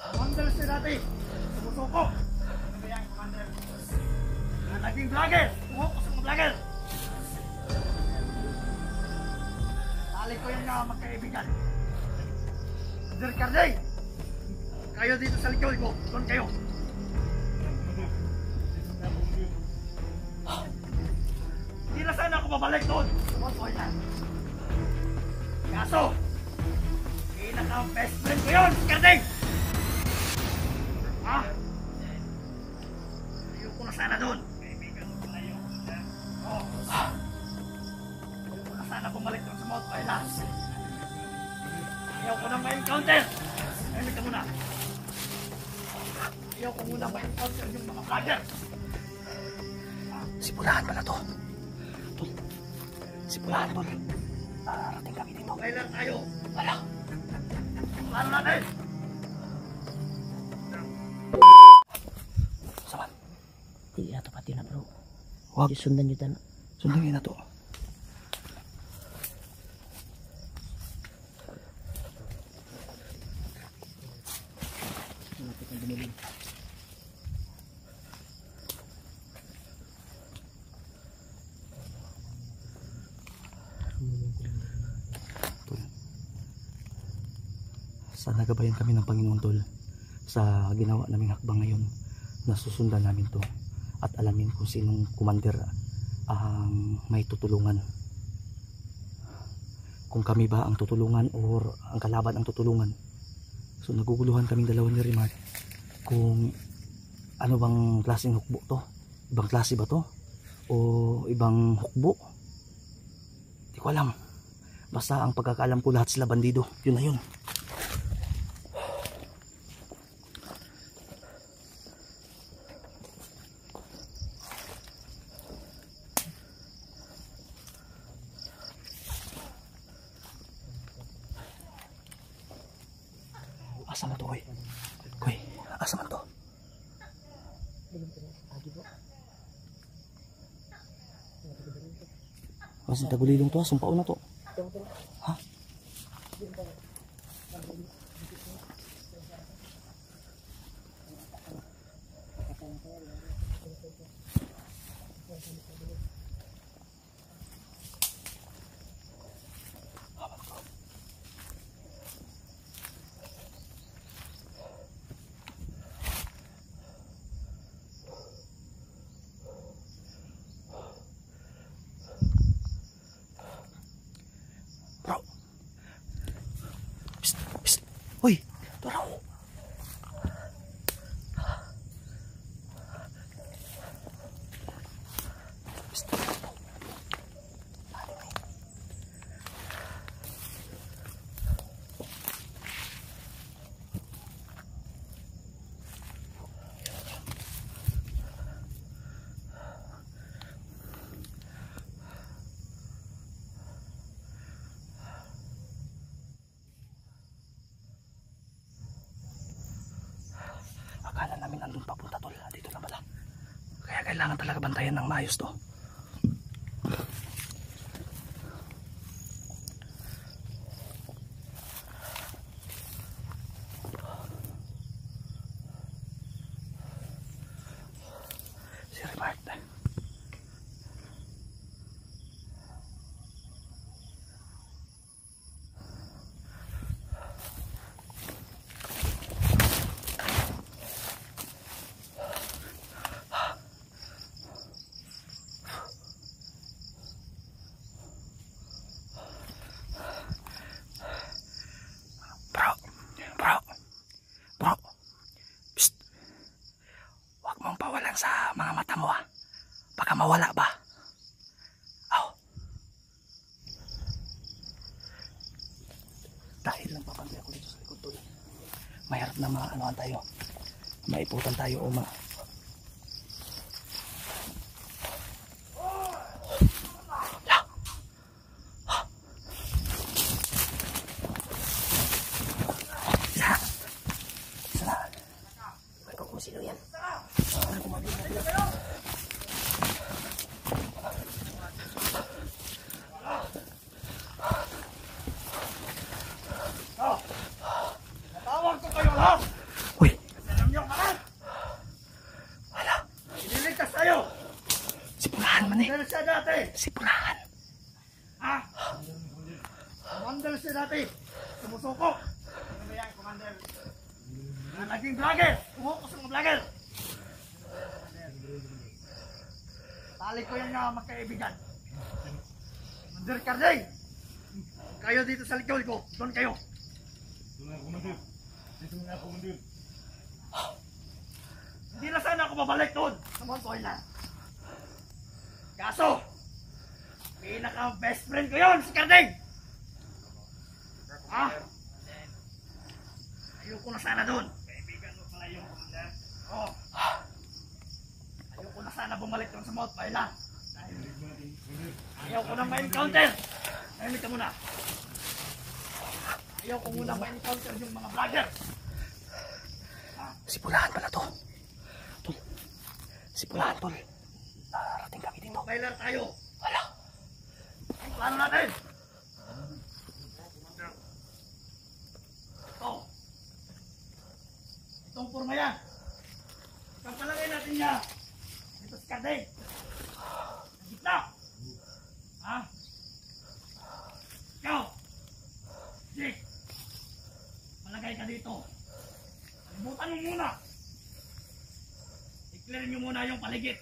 Commander si dati, sumusuko. Ano ba yan, Commander? Naging vlogger, sumuko sa mga vlogger. Tali ko yung magkaibigan. Sir Carday, kayo dito sa likod ko, doon kayo. Hindi na sana ako babalik doon. Tumoy na. Kaso, pinaka-best friend ko yun, Carday! Ha? Ayoko na sana doon. Kaibigan mo pala yun. Oo. Ayoko na sana bumalik doon sa Mount Pailas. Ayoko na ma-encounter. Ayun ka muna. Ayoko muna ma-encounter yung mga vlogger. Sipulahan pala to. Tol. Sipulahan, tol. Narating kami dito. Kailan tayo? Wala. Plano natin. Saman. Hindi na pati na bro. Wag. Sundan nyo tan. Sundan nyo na to. Sana gabayan kami ng Panginoon, tol, sa ginawa naming hakbang ngayon. Nasusundan namin to at alamin kung sinong commander ang may tutulungan, kung kami ba ang tutulungan or ang kalaban ang tutulungan. So naguguluhan kaming dalawa ni Remark kung ano bang klaseng hukbo to, ibang klase ba to o ibang hukbo, di ko alam. Basta ang pagkakaalam ko, lahat sila bandido, yun na yun. Asa man to, koy? Koy, asa man to? Masing tagulilong to, sumpao na to. Ha? Uy, tara ko. Akala namin andun papunta, tol. Dito na pala. Kaya kailangan talaga bantayan ng maayos to. Si Remark na. Bro, psst. Huwag mong pawalan sa mga mata mo, ha. Baka mawala ba? Aw. Dahil lang papantay ako dito sa likod, tol. Mahirap na maanoan tayo. Maiputan tayo o sino yan? Natawag ko kayo lahat! Mga naging vlogger! Umuko sa mga vlogger! Tali ko yan nga magkaibigan. Commander Carday! Kayo dito sa likod ko, doon kayo. Hindi na sana ako babalik doon sa Mount Island. Kaso, pinaka best friend ko yon si Carday! Ah? Ayoko na sana doon. Kaibigan mo pala yung Commander. Oo. Ayoko na sana bumalik doon sa Mount Island. Ayaw ko na ma-encounter. Tahimik ka muna. Ayaw ko muna ma-encounter yung mga vlogger. Sipulahan pala to. Tol. Sipulahan, tol. Nakarating kami dito. Bailar tayo. Wala. Ang plano natin. Ito. Itong forma yan. Pagpalagay natin niya. Ito si Carday. Sa gitna. Ha? Ikaw. Dick. Malagay ka dito. Kalimutan mo muna. I-clear nyo muna yung paligid.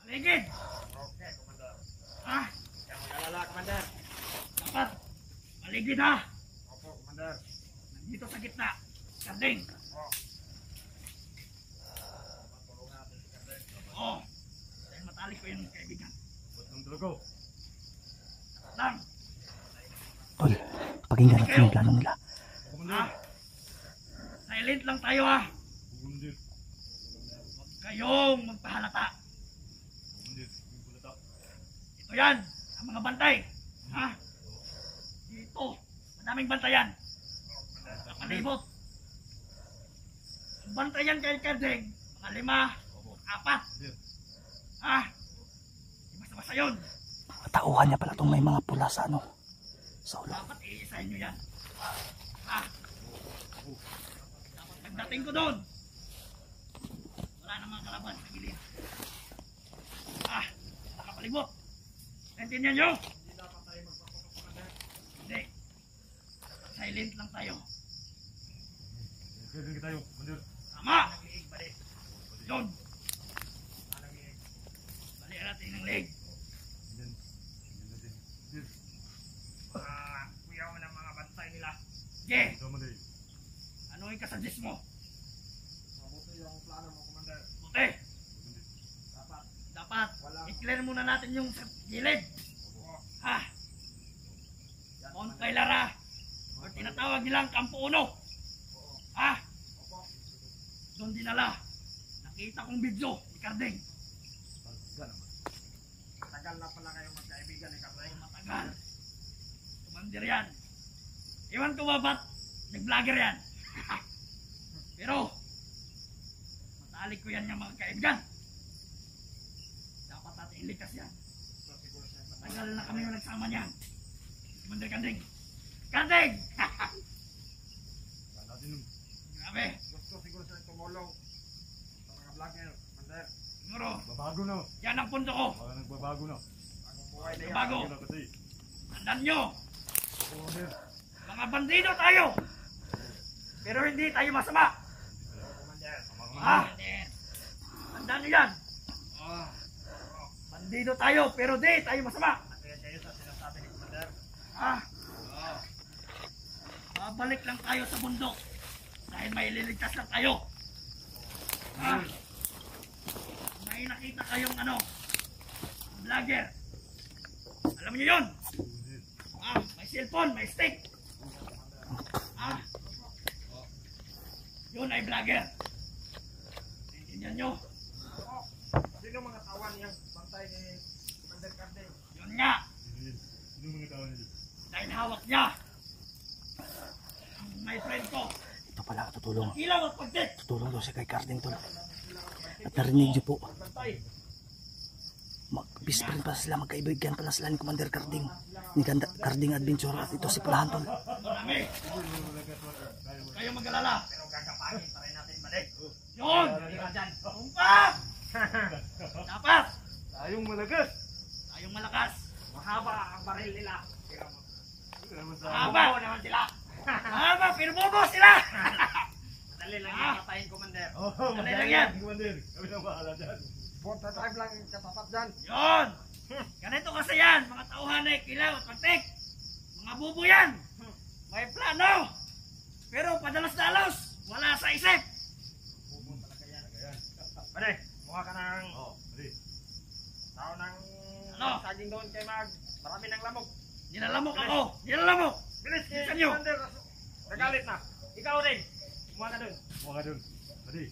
Paligid! Okay, Commander. Ha? Kaya mag-alala, Commander. Dapat. Paligid, ha? Opo, Commander. Nandito sa gitna. Karding. Oo. Dahil matalik ko yung kaibigan. Lang. Tol, pakinggan natin yung plano nila. Ha? Silent lang tayo, ha? Huwag kayong magpahalata. Ito yan, ang mga bantay. Ha? Dito, madaming bantayan. Kapalibot. Ang bantayan kay Karding, mga 5, 4. Ha? Di basta-basta yun. Tauhan niya pala itong may mga pula sa ano. Sa ulo. Dapat iisahin nyo yan. Ha? Dapat pagdating ko doon, wala namang kalaban sa gilid. Ah, nakapalibot. Naintindihan nyo? Hindi dapat tayo magpaputok, Commander. Hindi. Silent lang tayo. Sige tayo, Commander. Tama! Bali. Doon. Bali natin ng leg. Kuya mo ng mga bantay nila. Sige. Ano yung kasagis mo? Mabuti yung plano mo, Commander. Buti. Dapat. I-clear muna natin yung gilid. Ha? Mount Kailara. O tinatawag nilang Kampo Uno. Ha? Doon dinala. Nakita kong video ni Karding. Matagal na pala kayong magkaibigan ni Karding. Matagal. Commander yan. Iwan ko ba ba't nag-vlogger yan? Pero matalik ko yan yung mga kaibigan. Dapat natin ilikas yan. Matagal na kami yung nagsama niyan. Commander Karding. Karding! Grabe. Gusto siguro sa tumulong sa mga vlogger, Commander. Siguro, Babago na. yan ang punto ko. Baka nagbabago na. Bago. na kasi. Tandaan nyo, Commander. mga bandido tayo. Pero hindi tayo masama. Ha? Tandaan nyo yan. Bandido tayo, pero di tayo masama. Ha? Babalik lang tayo sa bundok. Dahil may liligtas lang tayo. Ha? May nakita kayong ano, vlogger. Alam niyo yun? Ah, may cellphone, may stick. Ah. Yun ay vlogger. Naintindihan nyo? Sino mga tawan yung bantay ni Commander Karding? Yun nga. Sino mga tawan niyo? Dahil hawak niya. Ang my friend ko. Ito pala, tutulong. Ilaw at pagtit. Tutulong daw siya kay Karding, tol. At narinig niyo po. Best friend pala sila, magkaibigan pala sila ni Commander Karding. Ni Karding Adventure at ito si Pulahan, tol. Marami. Kayo mag-alala. Pero gagapangin pa rin natin balik. Yun! Tumpak! Dapat! Tayong malagas. Tayong malakas. Mahaba ang baril nila. Salamat sa Mahaba naman sila. Mahaba, pero bobo sila. Madali lang Ah. yung patayin, Commander. Dali lang yan. Commander. Kami lang bahala dyan. 45 lang yung katapat dyan. Yun! Ganito kasi yan, mga tauhan ay kilaw at pagtik. Mga bubo yan. May plano. Pero padalos-dalos, wala sa isip. Pwede, mukha ka ng Pwede. tao ng Ano? saging doon kay Mag. Marami ng lamok. Nilalamok ako. Nilalamok. Bilis, Bilisan nyo. Commander. Nagalit na. Ikaw rin. Mukha ka doon. Mga dun. Pwede.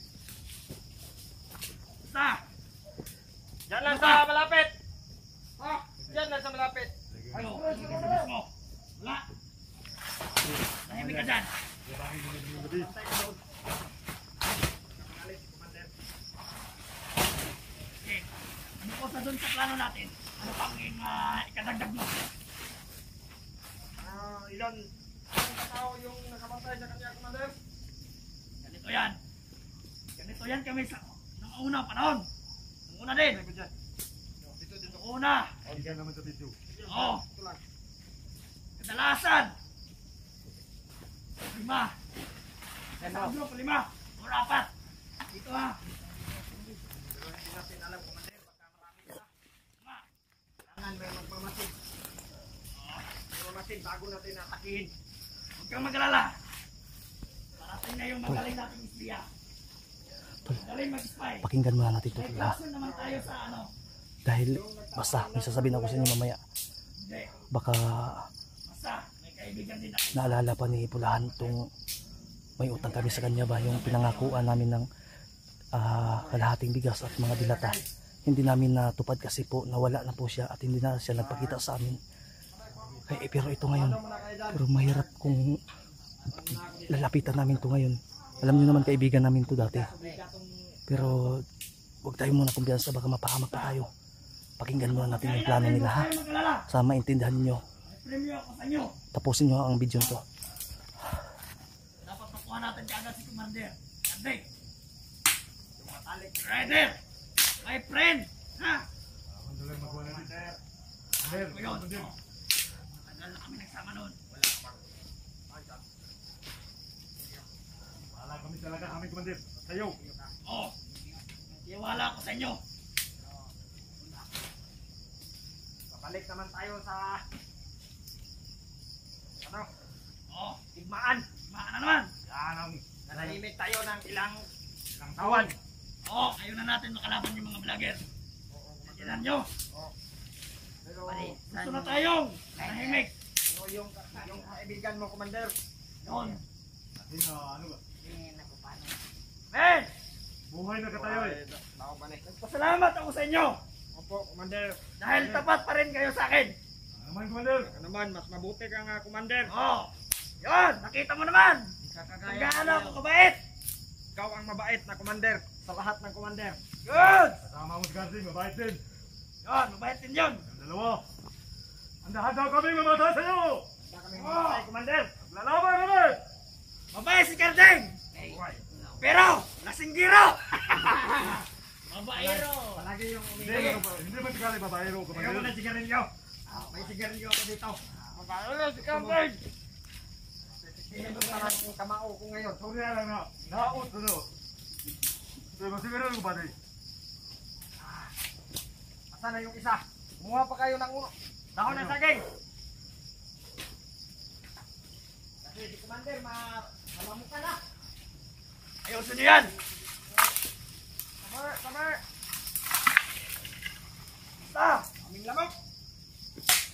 Basta. Diyan lang sa malapit. Diyan lang sa malapit. Ano? Ano ka sa mo? Wala. Tahimik ka dyan. Pwede. Pantay ka doon. Nagalit si Commander. Okay. Ano po sa dun sa plano natin? Ano pang ikadagdag mo? Ilan katao yung nakapatay sa kanya, Commander? Ganito yan. Ganito yan kami sa nung unang panahon. Nung una din. Ano ba dyan? Dito, dito. Nung una. Hindi ka naman sa video. Oo. Ito lang. Kadalasan. 5. Ano? Sa grupo 5. O 4. Dito ha. Pero hindi natin alam, Commander. Baka marami sila. 5. Kailangan may magmamasid. Magmamasid bago natin atakihin. Huwag kang mag-alala. Parating na yung magaling nating isbiya. Magaling mag-spy. Pakinggan muna natin ito May tol ha. klase naman tayo sa ano. Dahil basta may sasabihin ako sa inyo mamaya. Hindi. Baka Basta. May kaibigan din ako. naalala pa ni Pulahan tong may utang kami sa kanya ba yung pinangakuan namin ng kalahating bigas at mga dilata. Hindi namin natupad kasi po nawala na po siya at hindi na siya nagpakita sa amin. Pero ito ngayon, pero mahirap kung lalapitan namin to ngayon. Alam niyo naman kaibigan namin to dati. Pero huwag tayo muna kumpiyansa, baka mapahamak pa tayo. Pakinggan muna natin yung plano nila ha. Huwag kayong mag-alala. Sa maintindihan niyo. May premyo ako sa inyo. Tapusin niyo ang video to. Dapat makuha natin kaagad si Commander. Kande. Rider. My friend. Ha? Ang dalang magawa natin. Ano yun? Oh. Matagal na kami nagsama noon. Wala kami talaga kami, Commander. Sa'yo. Oo. Iwala ako sa inyo. Babalik naman tayo sa ano? Oo. Tigmaan. Maana naman. Yan ang Nanahimik tayo ng ilang taon. Oo. Ayaw na natin makalaban yung mga vlogger. Tignan nyo. Pero Gusto na tayong nahimik. ano yung kaibigan mo, Commander? Yun. atin na ano ba? Men! Buhay na ka tayo eh. Tao ba ni? Pasalamat ako sa inyo. Opo, Commander. Dahil tapat pa rin kayo sa akin. Ano naman, Commander? Ano naman, mas mabuti ka nga, Commander. Oo. Yun. Nakita mo naman. Kung gaano ako kabait. Ikaw ang mabait na Commander sa lahat ng Commander. Good. Kasama mo si Garding, mabait din. Yun. Mabait din yun. Ang dalawa. Andahan daw kami mamatay sa'yo. Wala kami mamatay, Commander. Lalaban kami. Mabait si Kardeng. Pero, lasinggiro. Mabairo. Palagi yung Hindi, umiiyak. hindi ba sigali babaero, Ikaw mo Commander? na sigarilyo. May sigarilyo ako dito. Mabairo si Kardeng. Ito parang kamao ko ngayon. Sorry lang na. Naot ano. Hindi ba siguro ko ba din? Asan na yung isa? Kumuha pa kayo ng dahon ng saging. Kasi si Commander, malamok ka na. Ayusin niyo yan. Summer. Basta. Aming lamok.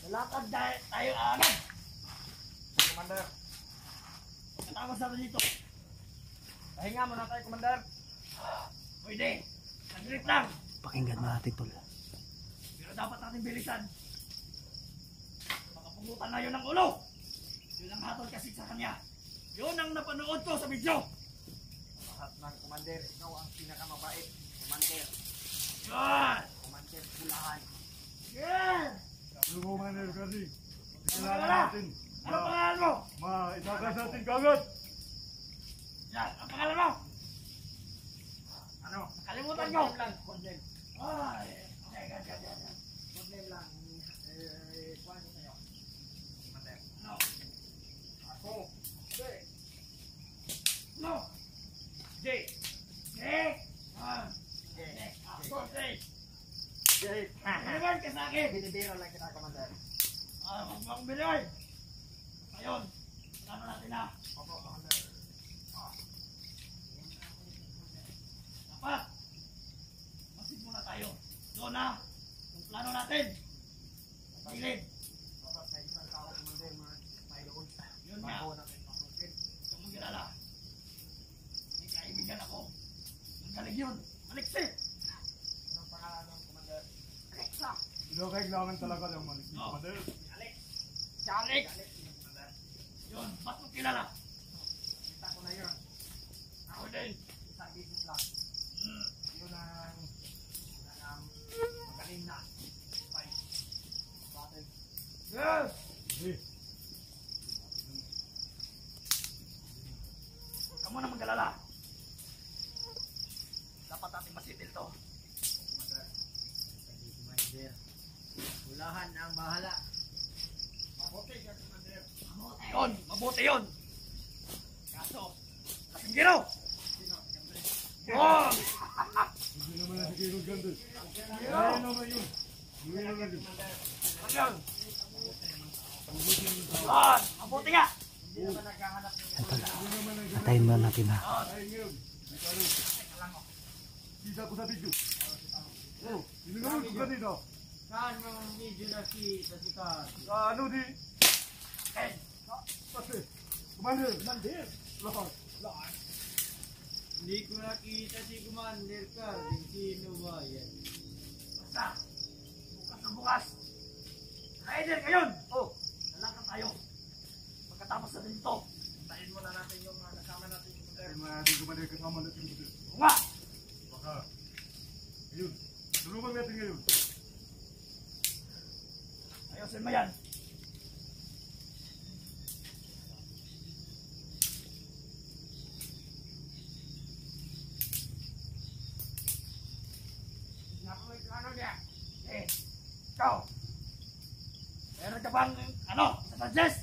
Lalakad tayo agad. Commander, Katapos natin dito. pahinga muna tayo, Commander. Pwede. Saglit lang. Pakinggan muna natin tol. Pero dapat natin bilisan. Makapugutan na yun ng ulo. Yun ang hatol kasi sa kanya. Yun ang napanood ko sa video. Lahat ng Commander, ikaw ang pinakamabait. Commander, Yun. Commander Pulahan. Yan. Ano mo, Commander Garding? Ano Kailangan pangalan? natin. Ano pangalan mo? Maitakas natin kagad. Yan. Ang pangalan mo? Ano? Kalimutan ko. Lang, Commander. Ay. Yan. Commander lang. Kuhan ko sa'yo. Commander. No. Ako. Hindi. No. Jay. Ako, Jay. Biniwan ka sa akin. Binibiro lang kita, Commander. Huwag mong biniwan. Ngayon, plano natin na. Opo, Commander. Dapat, masin muna tayo. Doon na, yung plano natin. Sa gilid. Dapat may isang tao, Commander, may doon. Yun nga. Bago natin pasukin. Huwag mong kilala. May kaibigan ako. Ang galing yun. Maliksi. Anong pangalan ng Commander? Alexa. Kailangan talaga ng malik ni Commander. Alex. Si Alex. Commander. Yun, ba't mo kilala? Kita ko na yun. Ako din. Isang business lang. Yun ang magaling na. Fight. Battle. Yes. Eh, Huwag ka muna mag-alala. Dapat natin masitil to. Commander. Commander. Ulahan ang bahala. Mabuti ka, Commander. Mabuti yun. Kaso, kasing giraw. Oh! hindi naman na sige yung ganda. Ayun naman yun. Hindi naman yun. Ano yun? Yan, mabuti nga. Antayin muna natin ha. Ay, ngayon. Kita ko sa video. Oh, hindi naman yung ganito. Saan yung video na si Kat? Sa ano di? Ken, Kasi, Commander. Commander. Lahat. Hindi ko nakita si Commander Carding. Sino ba yan? basta. Bukas na bukas. Rider ngayon. Oh, lalakad tayo. Pagkatapos natin ito. Tayin muna natin yung kasama natin yung Commander. Ay, mga ating Commander kasama natin dito. Oo nga. Baka. Ayun. Tulungan natin ngayon. Ayusin mo yan. Ano niya? Ikaw. Meron ka bang, suggest?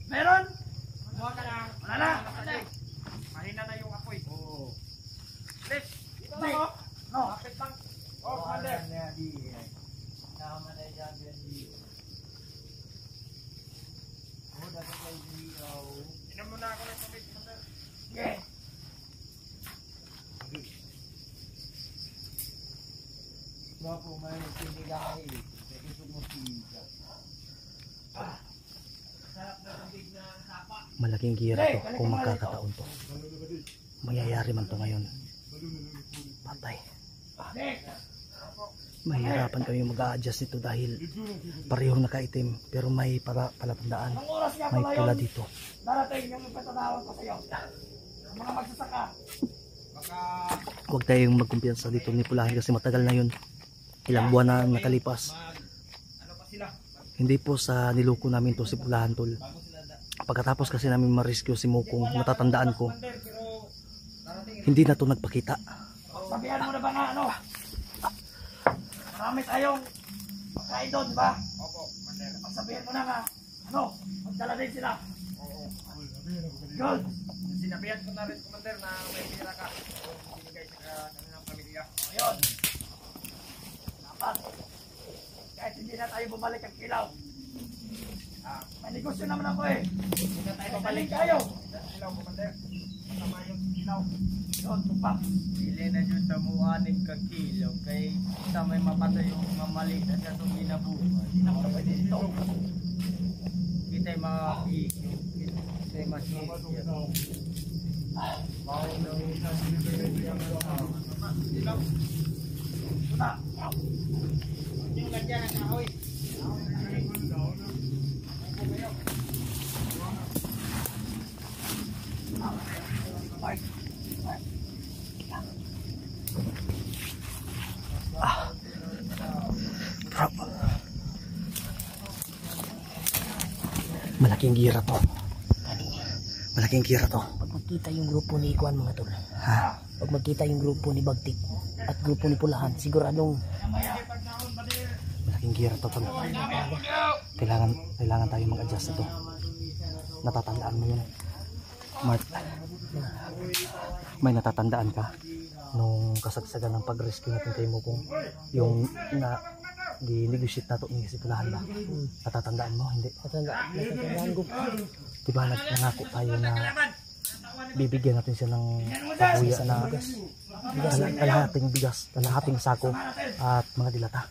Meron? Huwag ka lang. Wala na. Mahina na yung apoy. Oo. Please. Dito Hindi. lang ako. No. Kapit lang. Oh, Commander. Tama na yan, Benji. Oh, dapat kayo dito. Inom muna ako ng tubig, Commander. Sige. Bapo, may sinigahe. Pwede po mo siya. Sarap na tubig na sapa. Malaking gira to kung magkakataon to. Mayayari man to ngayon. Patay. Mahirapan kami mag-a-adjust nito dahil parehong nakaitim pero may palatandaan. Anong oras nga May pala pula yun? dito. Darating yung ipatanawag ko sa'yo. Ang mga magsasaka. Baka Huwag tayong magkumpiyansa dito ni Pulahan kasi matagal na yun. Ilang buwan na nakalipas. ano pa sila? Hindi po sa niluko namin to si Pulahan tol. Pagkatapos kasi namin ma-rescue si Mukong, natatandaan ko, Commander, pero darating hindi na to nagpakita. Sabihan mo na ba nga marami tayong pagkain doon, di ba? Opo, Commander. Pagsabihan mo na nga, magdala din sila. Oo. Good. Sinabihan ko na rin, Commander, na may pera ka. Binigay sa kanilang pamilya. Ngayon, dapat, kahit hindi na tayo bumalik ang kilaw. May negosyo naman ako eh. Hindi na tayo Balik babalik tayo. Ilaw, Commander. Kasama yung ilaw. Yun, tupak. Dili na dyan sa muanin ka kilo kay sa may mapatay yung mga mali na sa itong ginabuhay. Hindi na ako pwede dito. Kita'y mga isyo, kita'y masisyo. Maunang isa Ito na. Yung ganyan ang kahoy. Malaking gira to. Malaking gira to. Pag magkita yung grupo ni Ikuan mga tol. Ha? Pag magkita yung grupo ni Bagtik at grupo ni Pulahan, siguradong Malaking gira to tol. Kailangan tayo mag-adjust ito. Natatandaan mo yun. Mark. May natatandaan ka nung kasagsagan ng pag-rescue natin kay Mukong, yung na di-negotiate nato ni si Pulahan ba? Natatandaan mo? Hindi. Natatandaan ko. Diba nangako tayo na bibigyan natin siya ng pahuya na kalahating bigas, kalahating sako at mga dilata,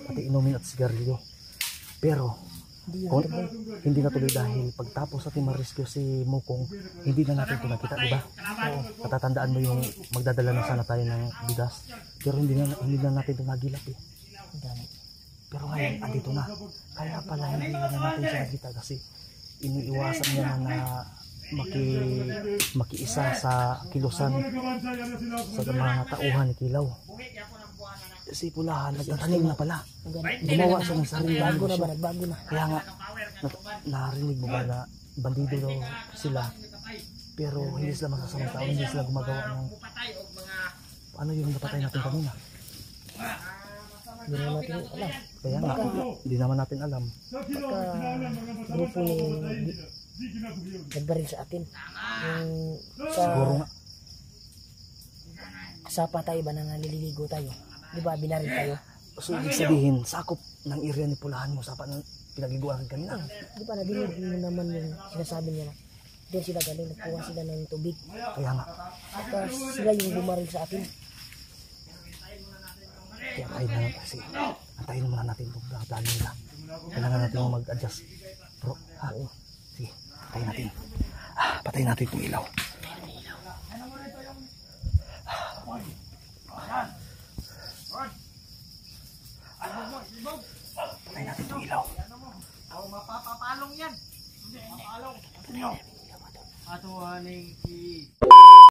pati inumin at sigarilyo. Pero kung hindi natuloy dahil pagtapos natin ma-rescue si Mukong, hindi na natin ito nakita, diba? Natatandaan mo yung magdadala na sana tayo ng bigas, pero hindi na natin ito nagilap eh. Pero ngayon, andito na. Kaya pala hindi na natin siya nakita kasi iniiwasan niya na makiisa sa kilusan sa mga tauhan ni Kilaw. Si Pulahan, nagtanim na pala. Gumawa siya ng sarili. Bago na ba? Nagbago na. Kaya nga, narinig mo ba na bandido daw sila, pero hindi sila masasamang tao, hindi sila gumagawa ng ano yung napatay natin kanina. Hindi na natin alam. Kaya nga, hindi naman natin alam. Pagka grupo ni nagbaril sa atin. Yung Siguro nga, sa patay ba na naliligo tayo? Di ba binaril tayo? so ibig sabihin, sakop ng area ni Pulahan mo sa pinagiguan kanina. Di ba nadinig mo naman yung sinasabi niya na doon sila galing, nagkuha sila ng tubig. Kaya nga, Tapos sila yung bumaril sa atin. kaya antayin muna natin itong plano nila. Kailangan natin mag-adjust. Bro, ha? Sige, patayin natin. Patayin natin itong ilaw. Patayin natin itong ilaw. Mapapapalong yan. Mapapalong. Atuhaning